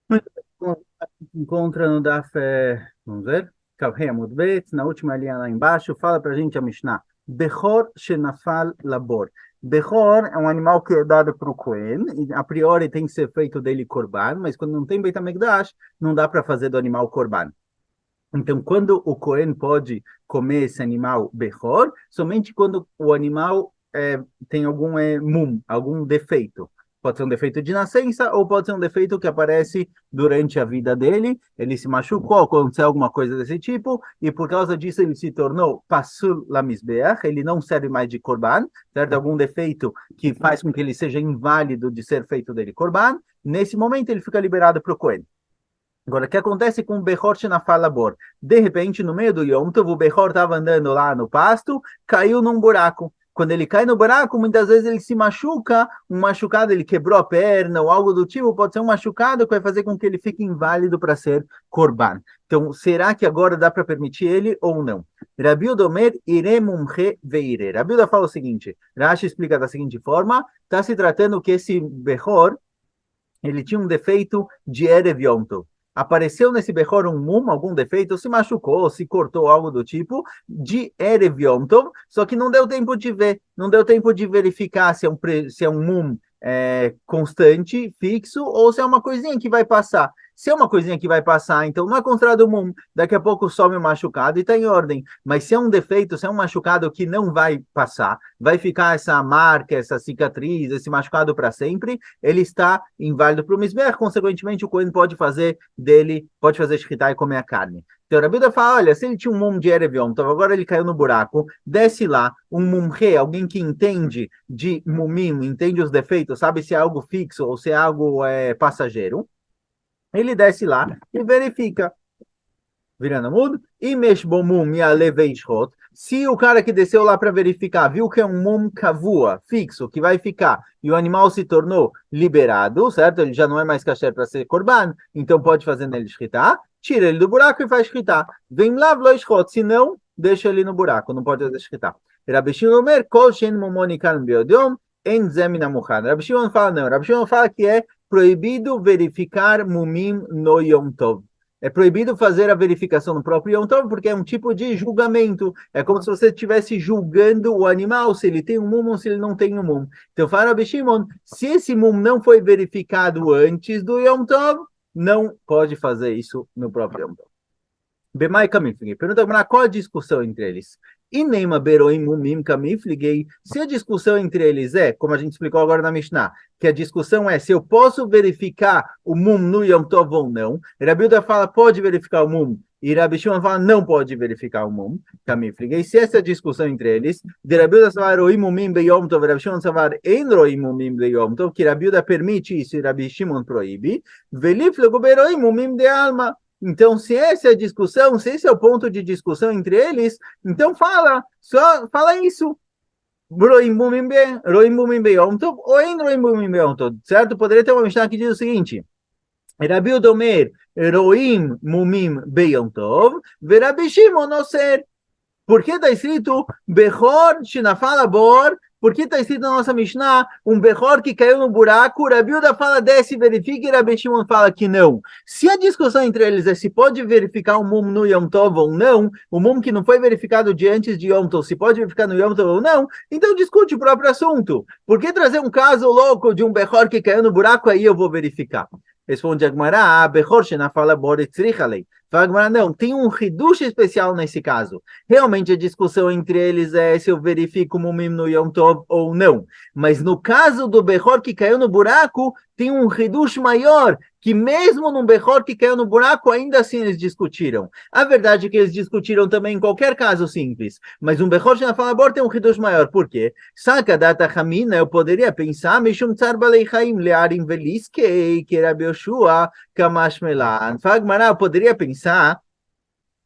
Muito bom. Encontra no Daf, vamos ver, Kavhei Amud Bet, na última linha lá embaixo, fala pra gente a Mishnah. Bechor Shenafal Labor. Bechor é um animal que é dado para o Cohen, e a priori tem que ser feito dele Korban, mas quando não tem Beit HaMikdash, não dá para fazer do animal Korban. Então, quando o Cohen pode comer esse animal Bechor, somente quando o animal tem algum algum defeito. Pode ser um defeito de nascença ou pode ser um defeito que aparece durante a vida dele. Ele se machucou, aconteceu alguma coisa desse tipo, e por causa disso ele se tornou Pasul Lamizbeach, ele não serve mais de Korban, certo? Algum defeito que faz com que ele seja inválido de ser feito dele Korban. Nesse momento ele fica liberado para o Cohen. Agora, o que acontece com o Behor Shenafalabor? De repente, no meio do Yom Tov, o Behor estava andando lá no pasto, caiu num buraco. Quando ele cai no buraco, muitas vezes ele se machuca, um machucado, ele quebrou a perna ou algo do tipo, pode ser um machucado que vai fazer com que ele fique inválido para ser Korban. Então, será que agora dá para permitir ele ou não? Rabi Omer iremumche veire. Rabi fala o seguinte, Rashi explica da seguinte forma, está se tratando que esse Behor, ele tinha um defeito de Erev Yom Tov. Apareceu nesse Bechor um mum, algum defeito, se machucou, se cortou, algo do tipo, de Erev Yom Tov, só que não deu tempo de ver, não deu tempo de verificar se é um mum constante, fixo, ou se é uma coisinha que vai passar. Se é uma coisinha que vai passar, então não é considerado mum. Daqui a pouco some o machucado e está em ordem. Mas se é um defeito, se é um machucado que não vai passar, vai ficar essa marca, essa cicatriz, esse machucado para sempre, ele está inválido para o Mizbeach, consequentemente o Cohen pode fazer dele, pode fazer shkita e comer a carne. Então, a Bíblia fala, olha, se ele tinha um mum de Erev Yom Tov, agora ele caiu no buraco, desce lá, um mumre, alguém que entende de mumim, entende os defeitos, sabe se é algo fixo ou se é algo passageiro, ele desce lá e verifica virando mudo, e meshbomum mialeveishot, se o cara que desceu lá para verificar viu que é um mum kavua, fixo, que vai ficar, e o animal se tornou liberado, certo? Ele já não é mais kasher para ser korban, então pode fazer nele shkita, tira ele do buraco e faz shkita. Vem lá, vloishot, se não, deixa ele no buraco, não pode fazer shkita. Rabi Shimon Omer, kol shen mumonikan biodom, en zemina muhan. Rabi Shimon fala não, Rabi Shimon fala que é proibido verificar mumim no Yom Tov. É proibido fazer a verificação no próprio Yom Tov, porque é um tipo de julgamento. É como se você estivesse julgando o animal, se ele tem um mum ou se ele não tem um mum. Então, fala Rabi Shimon, se esse mum não foi verificado antes do Yom Tov, não pode fazer isso no próprio Yom Tov. Bemai Kamifliguei. Pergunta para qual a discussão entre eles? E Neima Beroim Mumim Kamifliguei. Se a discussão entre eles é, como a gente explicou agora na Mishnah, que a discussão é se eu posso verificar o Mum no Yom Tov ou não. Rabilda fala pode verificar o Mum. E Rabi Shimon fala não pode verificar o Mum. Kamifliguei. Se essa é a discussão entre eles, de Rabilda Savar Roim Mumim Beyom Tov, Rabi Shimon Savar En Roim Mumim Beyom Tov, que Rabilda permite isso e Rabi Shimon proíbe. Veliflego Beroim Mumim de Alma. Então, se essa é a discussão, se esse é o ponto de discussão entre eles, então fala, só fala isso. Certo? Poderia ter uma Mishnah que diz o seguinte: Rabi Omer, Roim Mumim Beyom Tov, Verabi Shimon Oser. Por que está escrito Bechor Shinafala Bor? Por que está escrito na nossa Mishnah um Bechor que caiu no buraco? Rabiuda fala desce e verifica e Rabi Shimon fala que não. Se a discussão entre eles é se pode verificar o mum no Yom Tov ou não, o mum que não foi verificado de antes de Yom Tov, se pode verificar no Yom Tov ou não, então discute o próprio assunto. Por que trazer um caso louco de um Bechor que caiu no buraco aí eu vou verificar? Responde Agmará, Bechor Shinafala Bor Etzrichalei. Fala Agmará, não, tem um reduche especial nesse caso. Realmente a discussão entre eles é se eu verifico o Mumim no Yom Tov ou não. Mas no caso do Bechor que caiu no buraco, tem um reduche maior, que mesmo num Bechor que caiu no buraco, ainda assim eles discutiram. A verdade é que eles discutiram também em qualquer caso simples. Mas um Bechor na fala tem um reduche maior. Por quê? Saca data Hamina, eu poderia pensar, Mishum Tsar Balei Chaim Learim Veliskei, que era Bioshua, Kamash Melan. Fagmará, eu poderia pensar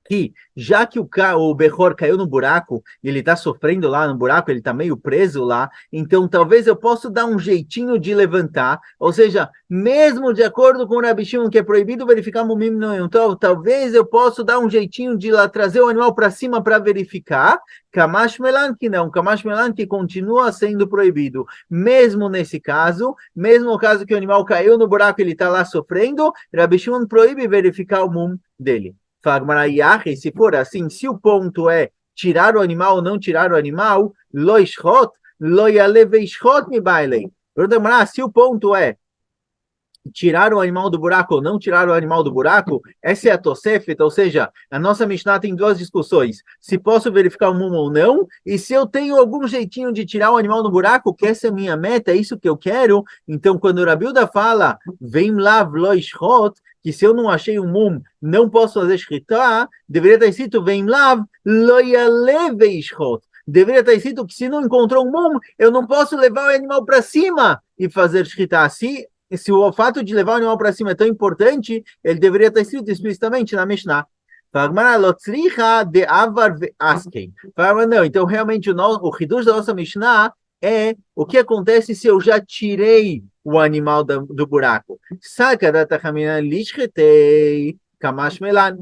que já que o Behor caiu no buraco, ele está sofrendo lá no buraco, ele está meio preso lá, então talvez eu possa dar um jeitinho de levantar, ou seja, mesmo de acordo com o Rabi Shimon, que é proibido verificar Mumim no Yom Tov, talvez eu possa dar um jeitinho de lá trazer o animal para cima para verificar, Kamash Melan que não, Kamash Melan que continua sendo proibido, mesmo nesse caso, mesmo no caso que o animal caiu no buraco, ele está lá sofrendo, Rabi Shimon proíbe verificar o mum dele. Se for assim, se o ponto é tirar o animal ou não tirar o animal, lo ishot, lo yalev ishot mi bailei. Se o ponto é tirar o animal do buraco ou não tirar o animal do buraco, essa é a Tosefet, ou seja, a nossa Mishnah tem duas discussões, se posso verificar o mum ou não, e se eu tenho algum jeitinho de tirar o animal do buraco, que essa é a minha meta, é isso que eu quero, então quando o Rabiuda fala, vem lá, lo ishot, que se eu não achei um mum, não posso fazer shritá, deveria estar escrito, vem lá, lo yalev ishot. Deveria estar escrito que se não encontrou um mum, eu não posso levar o animal para cima e fazer shritá. Se o fato de levar o animal para cima é tão importante, ele deveria estar escrito explicitamente na Mishnah. Não, então realmente o Hidush da nossa Mishnah é o que acontece se eu já tirei o animal do buraco. Saca da Tachamina Lishretei Kamash Melan.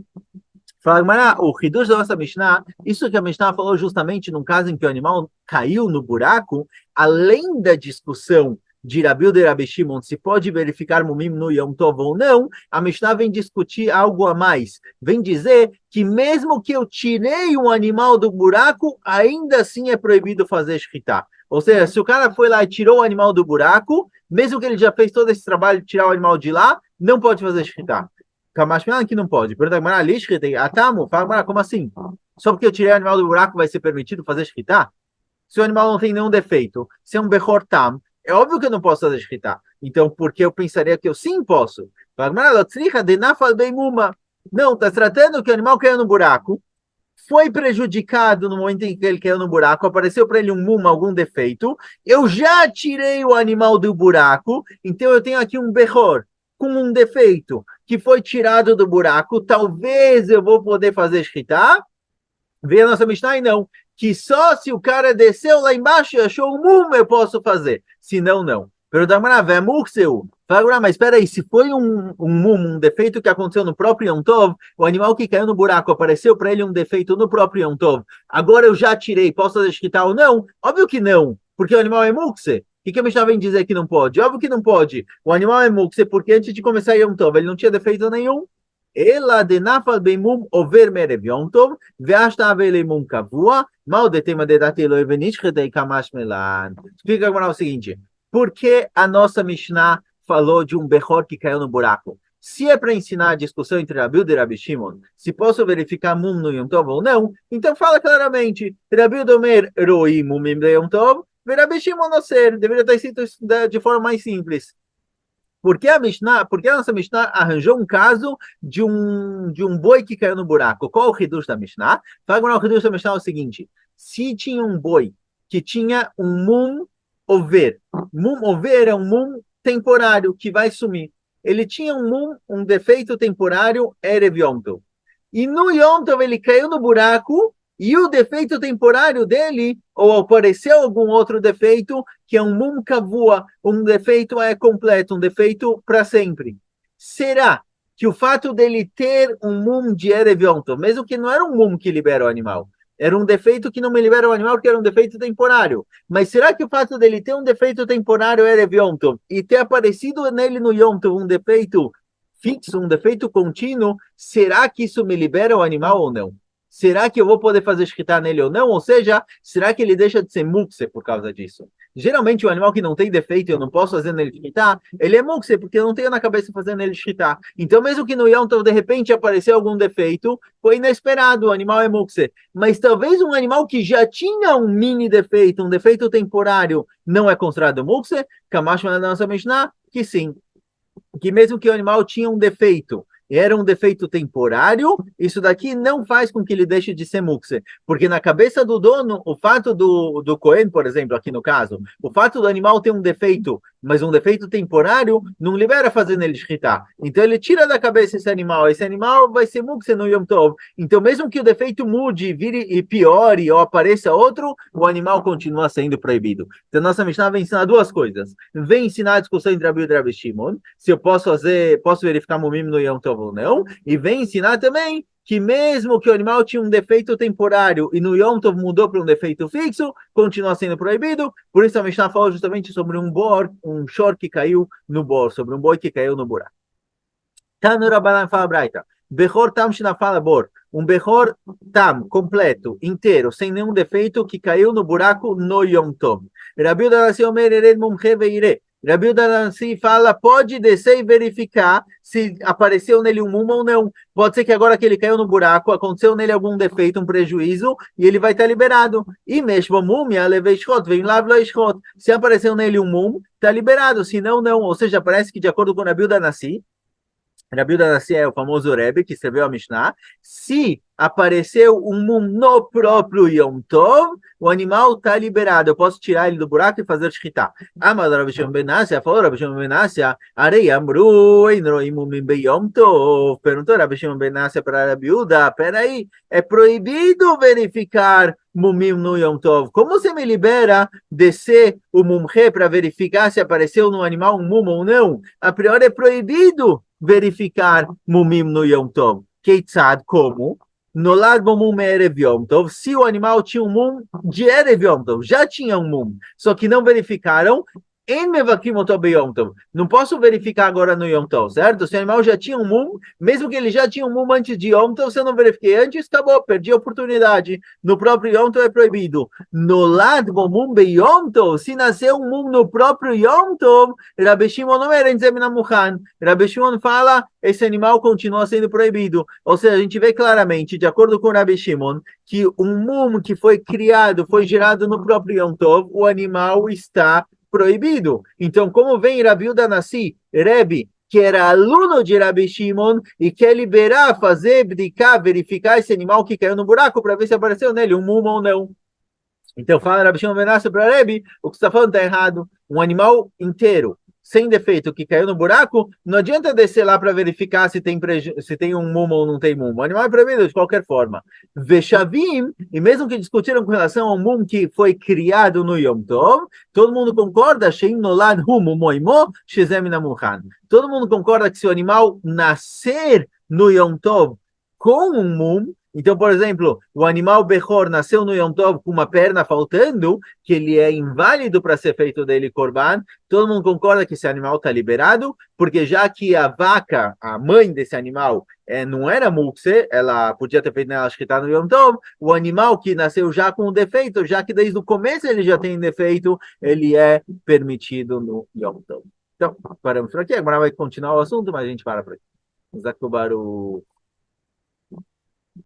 O Hidush da nossa Mishnah, isso que a Mishnah falou justamente num caso em que o animal caiu no buraco, além da discussão de Rabi Uda e Rabi Shimon, se pode verificar Mumim no Yom Tov ou não, a Mishnah vem discutir algo a mais. Vem dizer que mesmo que eu tirei um animal do buraco, ainda assim é proibido fazer shritá. Ou seja, se o cara foi lá e tirou o animal do buraco, mesmo que ele já fez todo esse trabalho de tirar o animal de lá, não pode fazer shritá. Kamashmian que não pode. Pergunta Gamara, Lishritei, Atamu, fala, como assim? Só porque eu tirei o animal do buraco vai ser permitido fazer shritá? Se o animal não tem nenhum defeito, se é um Behor Tam, é óbvio que eu não posso fazer shritá. Então, porque eu pensaria que eu sim posso? Não, está tratando que o animal caiu no buraco, foi prejudicado no momento em que ele caiu no buraco, apareceu para ele um muma, algum defeito, eu já tirei o animal do buraco, então eu tenho aqui um Behor com um defeito que foi tirado do buraco, talvez eu vou poder fazer shritá. Vê a nossa Mishnah e não, que só se o cara desceu lá embaixo e achou um mum eu posso fazer, se não, não. Mas espera aí, se foi um defeito que aconteceu no próprio Yom Tov, o animal que caiu no buraco apareceu para ele um defeito no próprio Yom Tov, agora eu já tirei, posso fazer shritá ou não? Óbvio que não, porque o animal é mukse. O que a Mishnah vem dizer que não pode? Óbvio que não pode. O animal é mukse porque antes de começar Yom Tov ele não tinha defeito nenhum. Ela de nafal beimum over merev Yom Tov, ve'ashta avelemum kavua, mal de tema de datelo evenishretei kamash melan. Explica agora o seguinte, por que a nossa Mishnah falou de um Behor que caiu no buraco? Se é para ensinar a discussão entre Rabi Uda e Rabi Shimon, se posso verificar mum no Yom Tov ou não, então fala claramente, Rabi Uda omer roi mumim de Yom Tov, Rabi Shimon não ser, deveria estar escrito de forma mais simples. Porque a nossa Mishnah arranjou um caso de um boi que caiu no buraco? Qual o Hidush da Mishnah? Fala o Hidush da Mishnah é o seguinte, se tinha um boi que tinha um mum over é um mum temporário que vai sumir. Ele tinha um defeito temporário, Erev Yom Tov. E no Yom Tov ele caiu no buraco e o defeito temporário dele, ou apareceu algum outro defeito, que é um mum kavua, um defeito é completo, um defeito para sempre. Será que o fato dele ter um mum de Erev Yom Tov, mesmo que não era um mum que libera o animal, era um defeito que não me libera o animal, porque era um defeito temporário. Mas será que o fato dele ter um defeito temporário Erev Yom Tov e ter aparecido nele no Yom Tov um defeito fixo, um defeito contínuo, será que isso me libera o animal ou não? Será que eu vou poder fazer shritá nele ou não? Ou seja, será que ele deixa de ser mukse por causa disso? Geralmente, o animal que não tem defeito e eu não posso fazer nele shritá, ele é mukse, porque eu não tenho na cabeça fazer nele shritá. Então, mesmo que no Yom Tov, de repente, apareceu algum defeito, foi inesperado, o animal é mukse. Mas talvez um animal que já tinha um mini defeito, um defeito temporário, não é considerado mukse? Kamash na nossa Mishnah, que sim. Que mesmo que o animal tinha um defeito, era um defeito temporário, isso daqui não faz com que ele deixe de ser mukse, porque na cabeça do dono, o fato do Cohen, por exemplo, aqui no caso, o fato do animal ter um defeito mas um defeito temporário não libera fazendo ele shritá. Então ele tira da cabeça esse animal vai ser mukse no Yom Tov. Então mesmo que o defeito mude, vire e piore ou apareça outro, o animal continua sendo proibido. Então nossa Mishnah vem ensinar duas coisas. Vem ensinar a discussão entre Rabi e Rabi Shimon, se eu posso verificar mumim no Yom Tov ou não, e vem ensinar também que mesmo que o animal tinha um defeito temporário e no Yom Tov mudou para um defeito fixo, continua sendo proibido. Por isso a Mishnah fala justamente sobre um shor que caiu no bor, sobre um boi que caiu no buraco. Tanu Rabbanan fala Braita. Bechor tam fala bor. Um bechor tam, completo, inteiro, sem nenhum defeito, que caiu no buraco no Yom Tov. Rabi Udanasi Omer Ered Mumche Veire. Rabi Udanasi fala, pode descer e verificar se apareceu nele um mum ou não. Pode ser que agora que ele caiu no buraco, aconteceu nele algum defeito, um prejuízo, e ele vai estar liberado. E mesmo múmia, levei shot, vem lá, shot. Se apareceu nele um mum, está liberado, se não, não. Ou seja, parece que de acordo com Rabi Udanasi, Rabi Udanasi é o famoso Rebbe que escreveu a Mishnah. Se apareceu um mum no próprio Yom Tov, o animal está liberado. Eu posso tirar ele do buraco e fazer shkita. Amar Rabi Shimon ben Nassia, falou Rabi Shimon ben Nassia, Arei amru, einroi mumim be Yom Tov. Perguntou Rabi Shimon ben Nassia para Rabi Uda, peraí, é proibido verificar mumim no Yom Tov. Como você me libera descer o mumche para verificar se apareceu no animal um mum ou não? A priori é proibido verificar mumim no Yom Tov. Keitzad, como? Nolad mum erev Yom Tov. Se o animal tinha um mum de erev Yom Tov, já tinha um mum, só que não verificaram, em mevakim otob Yom Tov. Não posso verificar agora no Yom Tov, certo? Se o animal já tinha um mum, mesmo que ele já tinha um mum antes de Yom Tov, se eu não verifiquei antes, acabou, perdi a oportunidade. No próprio Yom Tov é proibido. Nolad mum be Yom Tov. Se nasceu um mum no próprio Yom Tov, Rabi Shimon não era Muhan. Rabi Shimon fala, esse animal continua sendo proibido. Ou seja, a gente vê claramente, de acordo com Rabi Shimon, que um mum que foi criado, foi gerado no próprio Yom Tov, o animal está proibido. Então, como vem Rabi Udanasi, Rebbe, que era aluno de Rabi Shimon e quer liberar, fazer, brincar, verificar esse animal que caiu no buraco para ver se apareceu nele um mum ou não. Então, fala Rabi Shimon ben Nassia para Rebbe, o que você está falando está errado. Um animal inteiro, sem defeito, que caiu no buraco, não adianta descer lá para verificar se tem um mum ou não tem mum. O animal é proibido de qualquer forma. Veshavim, e mesmo que discutiram com relação ao mum que foi criado no Yom Tov, todo mundo concorda, Sheim nolad hu mumoimo, shezem namuchan. Todo mundo concorda que se o animal nascer no Yom Tov com um mum, então, por exemplo, o animal Bechor nasceu no Yom Tov com uma perna faltando, que ele é inválido para ser feito dele Korban, todo mundo concorda que esse animal está liberado, porque já que a vaca, a mãe desse animal, não era mukse, ela podia ter feito nela shkita no Yom Tov, o animal que nasceu já com um defeito, já que desde o começo ele já tem defeito, ele é permitido no Yom Tov. Então, paramos por aqui, agora vai continuar o assunto, mas a gente para por aqui. Zakubaru.